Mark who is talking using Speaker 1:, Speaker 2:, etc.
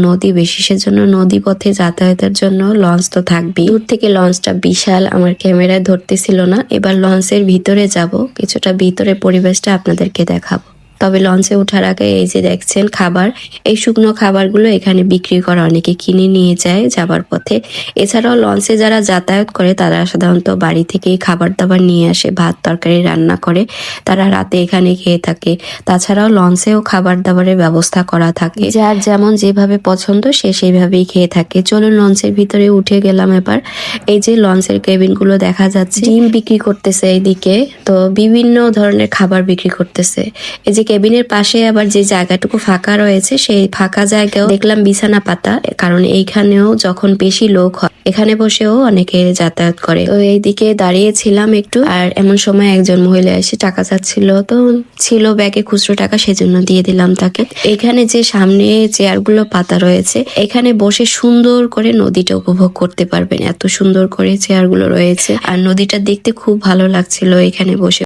Speaker 1: নদী বেশি, সেজন্য নদী পথে যাতায়াতের জন্য লঞ্চ তো থাকবেই। দূর থেকে লঞ্চটা বিশাল, আমার ক্যামেরায় ধরতেছিল না। এবার লঞ্চের ভিতরে যাব, কিছুটা ভিতরে পরিবেশটা আপনাদেরকে দেখাবো। তবে লঞ্চে ওঠার আগে এই যে দেখছেন খাবার, এই শুকনো খাবারগুলো এখানে বিক্রি করা, অনেকে কিনে নিয়ে যায় যাবার পথে। এছাড়াও লঞ্চে যারা যাতায়াত করে তারা সাধারণত বাড়ি থেকেই খাবার দাবার নিয়ে আসে, ভাত তরকারি রান্না করে তারা রাতে এখানে খেয়ে থাকে। তাছাড়াও লঞ্চেও খাবার দাবারের ব্যবস্থা করা থাকে, যার যেমন যেভাবে পছন্দ সে সেইভাবেই খেয়ে থাকে। চলুন লঞ্চের ভিতরে উঠে গেলাম এবার। এই যে লঞ্চের কেবিন গুলো দেখা যাচ্ছে, ডিম বিক্রি করতেছে এইদিকে, তো বিভিন্ন ধরনের খাবার বিক্রি করতেছে। এই যে কেবিনের পাশে আবার যে জায়গাটুকু ফাঁকা রয়েছে, সেই ফাঁকা জায়গাও দেখলাম বিছানা পাতা, কারণ এইখানেও যখন বেশি লোক হয় এখানে বসেও অনেকে যাতায়াত করে। তো এইদিকে দাঁড়িয়েছিলাম একটু, আর এমন সময় একজন মহিলা এসে টাকা চাচ্ছিল, তো ছিল ব্যাগে খুচরো টাকা, সেজন্য দিয়ে দিলাম তাকে। এখানে যে সামনে চেয়ারগুলো পাতা রয়েছে, এখানে বসে সুন্দর করে নদীটা উপভোগ করতে পারবেন, এত সুন্দর করে চেয়ারগুলো রয়েছে। আর নদীটা দেখতে খুব ভালো লাগছিল এখানে বসে।